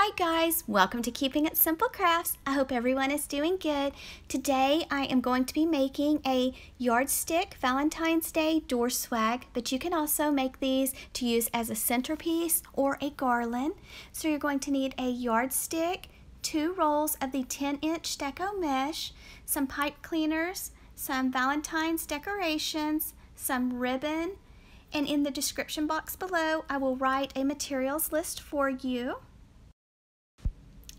Hi guys, welcome to Keeping It Simple Crafts. I hope everyone is doing good. Today I am going to be making a Yardstick Valentine's Day door swag, but you can also make these to use as a centerpiece or a garland. So you're going to need a yardstick, 2 rolls of the 10-inch deco mesh, some pipe cleaners, some Valentine's decorations, some ribbon, and in the description box below I will write a materials list for you.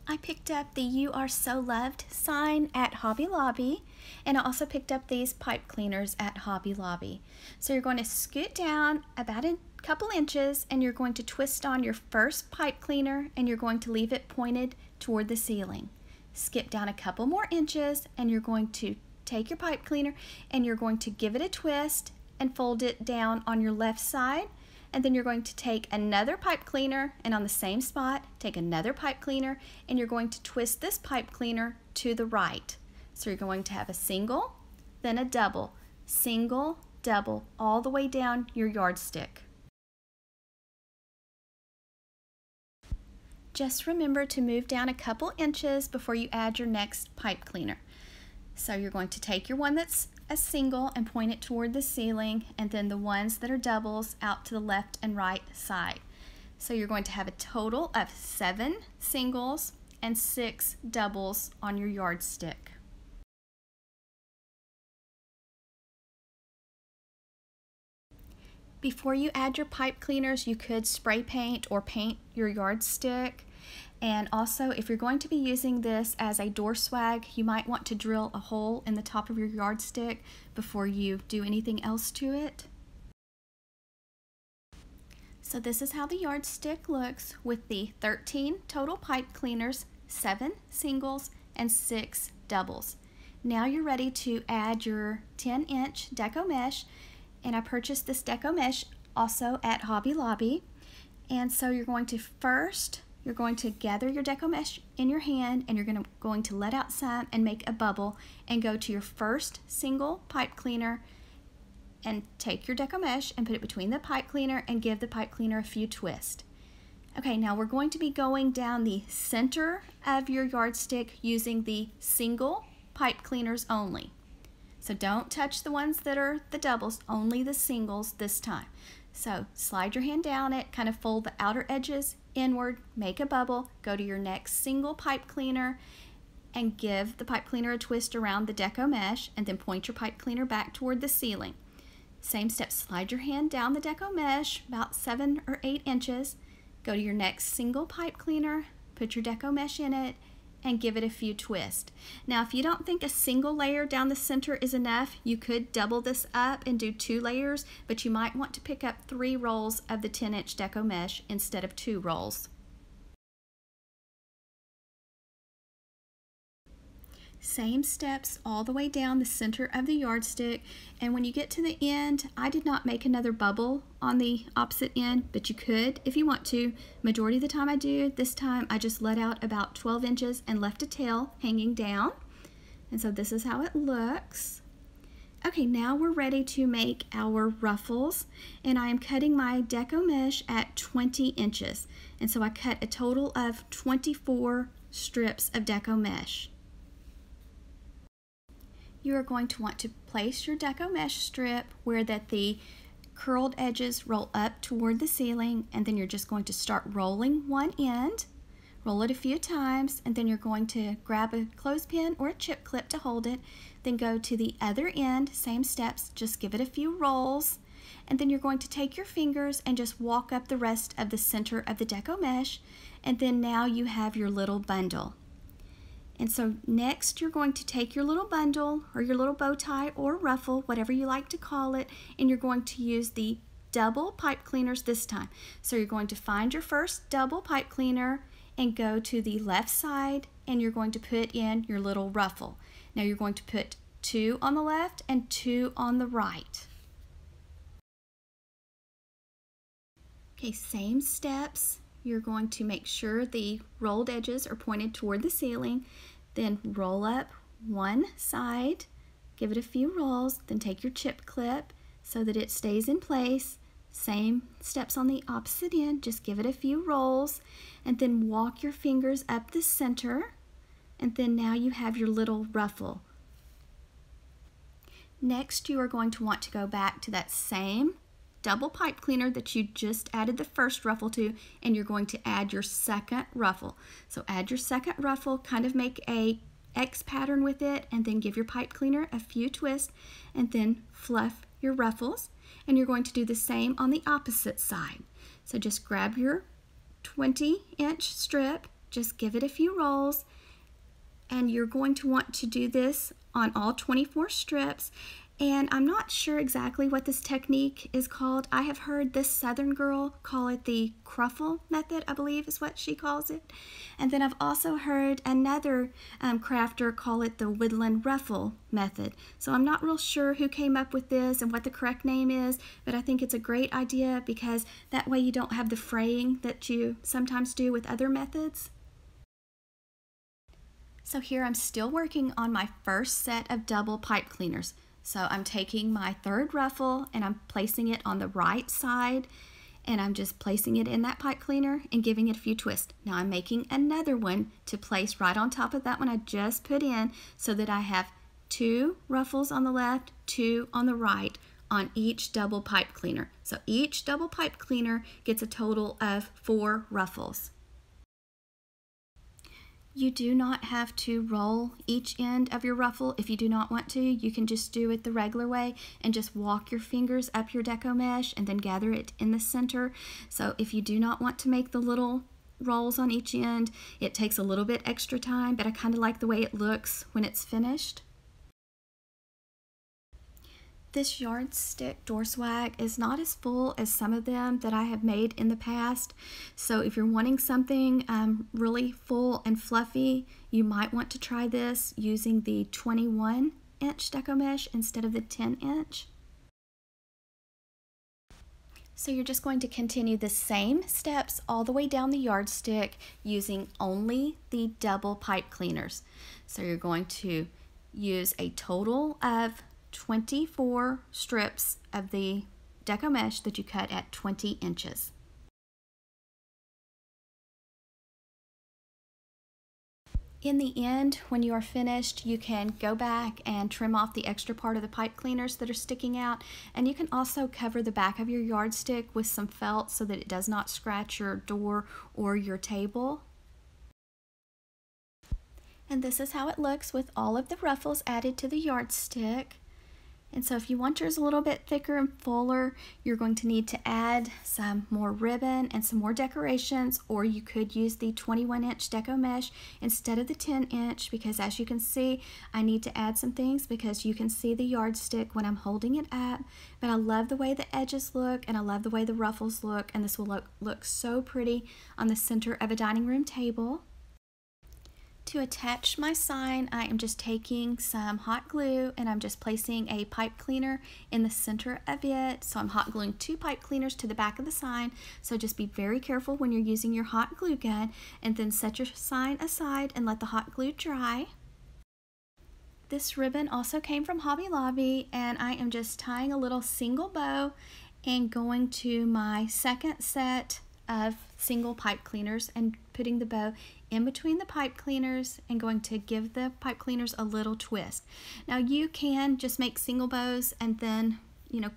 I picked up the "You Are So Loved" sign at Hobby Lobby, and I also picked up these pipe cleaners at Hobby Lobby. So you're going to scoot down about a couple inches and you're going to twist on your first pipe cleaner and you're going to leave it pointed toward the ceiling. Skip down a couple more inches and you're going to take your pipe cleaner and you're going to give it a twist and fold it down on your left side. And then you're going to take another pipe cleaner and on the same spot take another pipe cleaner and you're going to twist this pipe cleaner to the right. So you're going to have a single, then a double, single, double, all the way down your yardstick. Just remember to move down a couple inches before you add your next pipe cleaner. So you're going to take your one that's a single and point it toward the ceiling, and then the ones that are doubles out to the left and right side. So you're going to have a total of 7 singles and 6 doubles on your yardstick. Before you add your pipe cleaners, you could spray paint or paint your yardstick. And also, if you're going to be using this as a door swag, you might want to drill a hole in the top of your yardstick before you do anything else to it. So this is how the yardstick looks with the 13 total pipe cleaners, 7 singles, and 6 doubles. Now you're ready to add your 10-inch deco mesh, and I purchased this deco mesh also at Hobby Lobby. And so you're going to gather your deco mesh in your hand and you're going to let out some and make a bubble and go to your first single pipe cleaner and take your deco mesh and put it between the pipe cleaner and give the pipe cleaner a few twists. Okay, now we're going to be going down the center of your yardstick using the single pipe cleaners only. So don't touch the ones that are the doubles, only the singles this time. So slide your hand down it, kind of fold the outer edges inward, make a bubble, go to your next single pipe cleaner and give the pipe cleaner a twist around the deco mesh and then point your pipe cleaner back toward the ceiling. Same step, slide your hand down the deco mesh about 7 or 8 inches, go to your next single pipe cleaner, put your deco mesh in it, and give it a few twists. Now if you don't think a single layer down the center is enough, you could double this up and do 2 layers, but you might want to pick up 3 rolls of the 10-inch deco mesh instead of 2 rolls. Same steps all the way down the center of the yardstick, and when you get to the end, I did not make another bubble on the opposite end, but you could if you want to. Majority of the time I do. This time I just let out about 12 inches and left a tail hanging down, and so this is how it looks. Okay, now we're ready to make our ruffles, and I am cutting my deco mesh at 20 inches, and so I cut a total of 24 strips of deco mesh. You are going to want to place your deco mesh strip where that the curled edges roll up toward the ceiling, and then you're just going to start rolling one end, roll it a few times, and then you're going to grab a clothespin or a chip clip to hold it, then go to the other end, same steps, just give it a few rolls, and then you're going to take your fingers and just walk up the rest of the center of the deco mesh, and then now you have your little bundle. And so next you're going to take your little bundle or your little bow tie or ruffle, whatever you like to call it, and you're going to use the double pipe cleaners this time. So you're going to find your first double pipe cleaner and go to the left side and you're going to put in your little ruffle. Now you're going to put 2 on the left and 2 on the right. Okay, same steps. You're going to make sure the rolled edges are pointed toward the ceiling, then roll up one side, give it a few rolls, then take your chip clip so that it stays in place, Same steps on the opposite end, just give it a few rolls and then walk your fingers up the center, and then now you have your little ruffle. Next, you are going to want to go back to that same double pipe cleaner that you just added the first ruffle to, and you're going to add your second ruffle. So add your second ruffle, kind of make a X pattern with it, and then give your pipe cleaner a few twists, and then fluff your ruffles. And you're going to do the same on the opposite side. So just grab your 20-inch strip, just give it a few rolls, and you're going to want to do this on all 24 strips. And I'm not sure exactly what this technique is called. I have heard this Southern girl call it the ruffle method, I believe is what she calls it. And then I've also heard another crafter call it the woodland ruffle method. So I'm not real sure who came up with this and what the correct name is, but I think it's a great idea because that way you don't have the fraying that you sometimes do with other methods. So here I'm still working on my first set of double pipe cleaners. So I'm taking my third ruffle and I'm placing it on the right side, and I'm just placing it in that pipe cleaner and giving it a few twists. Now I'm making another one to place right on top of that one I just put in, so that I have 2 ruffles on the left, 2 on the right on each double pipe cleaner. So each double pipe cleaner gets a total of 4 ruffles. You do not have to roll each end of your ruffle if you do not want to. You can just do it the regular way and just walk your fingers up your deco mesh and then gather it in the center. So if you do not want to make the little rolls on each end, it takes a little bit extra time, but I kind of like the way it looks when it's finished. This yardstick door swag is not as full as some of them that I have made in the past. So if you're wanting something really full and fluffy, you might want to try this using the 21-inch deco mesh instead of the 10-inch. So you're just going to continue the same steps all the way down the yardstick using only the double pipe cleaners. So you're going to use a total of 24 strips of the deco mesh that you cut at 20 inches. In the end, when you are finished, you can go back and trim off the extra part of the pipe cleaners that are sticking out, and you can also cover the back of your yardstick with some felt so that it does not scratch your door or your table. And this is how it looks with all of the ruffles added to the yardstick. And so if you want yours a little bit thicker and fuller, you're going to need to add some more ribbon and some more decorations, or you could use the 21-inch deco mesh instead of the 10-inch, because as you can see, I need to add some things because you can see the yardstick when I'm holding it up. But I love the way the edges look, and I love the way the ruffles look, and this will look so pretty on the center of a dining room table. To attach my sign, I am just taking some hot glue and I'm just placing a pipe cleaner in the center of it. So I'm hot gluing 2 pipe cleaners to the back of the sign. So just be very careful when you're using your hot glue gun, and then set your sign aside and let the hot glue dry. This ribbon also came from Hobby Lobby, and I am just tying a little single bow and going to my second set of single pipe cleaners and putting the bow in between the pipe cleaners and going to give the pipe cleaners a little twist. Now you can just make single bows and then,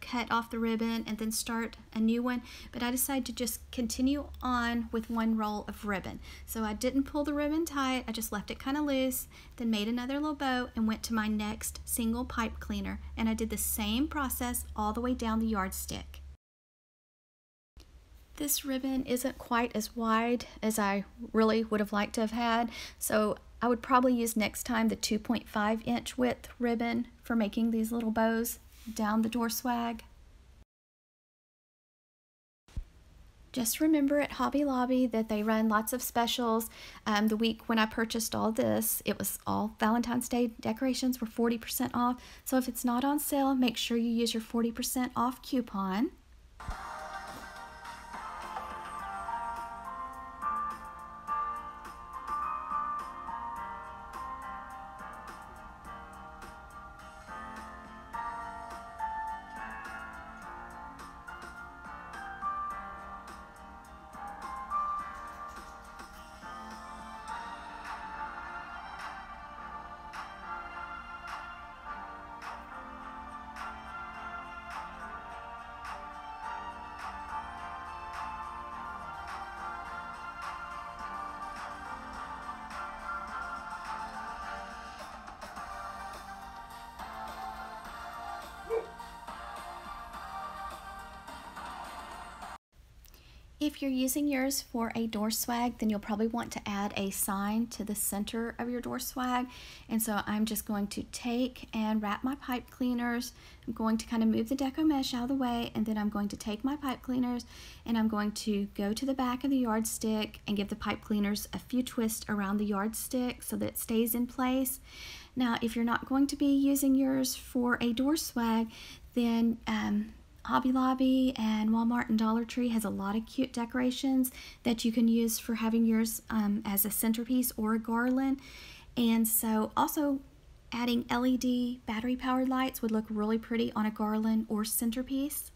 cut off the ribbon and then start a new one, but I decided to just continue on with one roll of ribbon. So I didn't pull the ribbon tight, I just left it kind of loose, then made another little bow and went to my next single pipe cleaner, and I did the same process all the way down the yardstick. This ribbon isn't quite as wide as I really would have liked to have had, so I would probably use next time the 2.5-inch width ribbon for making these little bows down the door swag. Just remember at Hobby Lobby that they run lots of specials. The week when I purchased all this, it was all Valentine's Day decorations were 40% off, so if it's not on sale, make sure you use your 40% off coupon. If you're using yours for a door swag, then you'll probably want to add a sign to the center of your door swag. And so I'm just going to take and wrap my pipe cleaners. I'm going to kind of move the deco mesh out of the way, and then I'm going to take my pipe cleaners and I'm going to go to the back of the yardstick and give the pipe cleaners a few twists around the yardstick so that it stays in place. Now, if you're not going to be using yours for a door swag, then Hobby Lobby and Walmart and Dollar Tree has a lot of cute decorations that you can use for having yours as a centerpiece or a garland. And so also adding LED battery powered lights would look really pretty on a garland or centerpiece.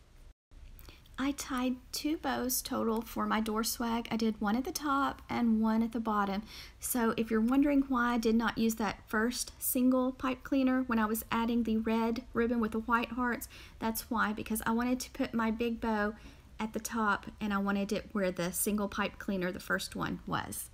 I tied 2 bows total for my door swag. I did one at the top and one at the bottom. So if you're wondering why I did not use that first single pipe cleaner when I was adding the red ribbon with the white hearts, that's why, because I wanted to put my big bow at the top and I wanted it where the single pipe cleaner, the first one, was.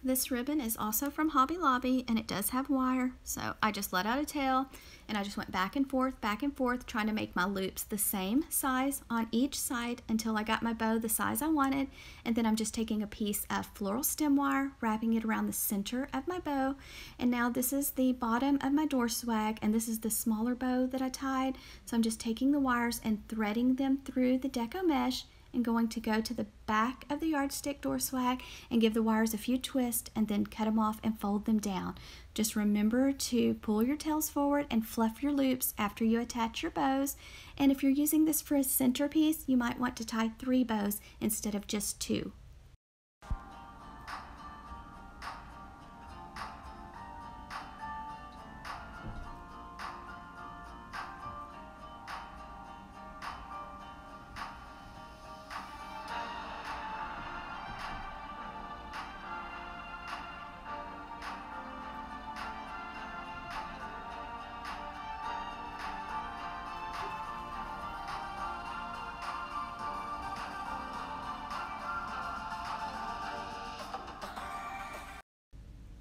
This ribbon is also from Hobby Lobby and it does have wire, so I just let out a tail and I just went back and forth, trying to make my loops the same size on each side until I got my bow the size I wanted. And then I'm just taking a piece of floral stem wire, wrapping it around the center of my bow. And now this is the bottom of my door swag and this is the smaller bow that I tied. So I'm just taking the wires and threading them through the deco mesh and going to go to the back of the yardstick door swag and give the wires a few twists and then cut them off and fold them down. Just remember to pull your tails forward and fluff your loops after you attach your bows. And if you're using this for a centerpiece, you might want to tie 3 bows instead of just 2.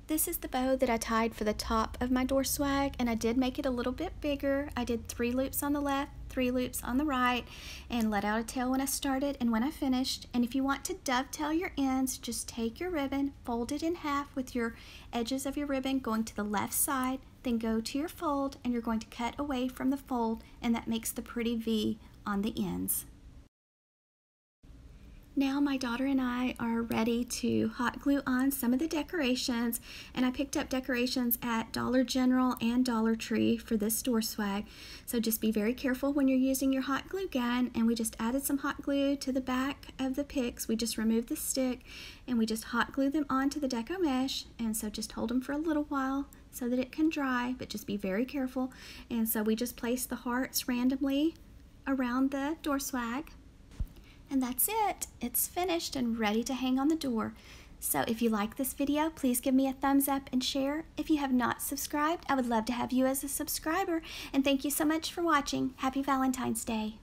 This is the bow that I tied for the top of my door swag, and I did make it a little bit bigger. I did 3 loops on the left, 3 loops on the right, and let out a tail when I started and when I finished. And if you want to dovetail your ends, just take your ribbon, fold it in half with your edges of your ribbon going to the left side, then go to your fold, and you're going to cut away from the fold, and that makes the pretty V on the ends. Now my daughter and I are ready to hot glue on some of the decorations, and I picked up decorations at Dollar General and Dollar Tree for this door swag. So just be very careful when you're using your hot glue gun, and we just added some hot glue to the back of the picks. We just removed the stick and we just hot glue them onto the deco mesh, and so just hold them for a little while so that it can dry, but just be very careful. And so we just place the hearts randomly around the door swag. And that's it. It's finished and ready to hang on the door. So if you like this video, please give me a thumbs up and share. If you have not subscribed, I would love to have you as a subscriber. And thank you so much for watching. Happy Valentine's Day.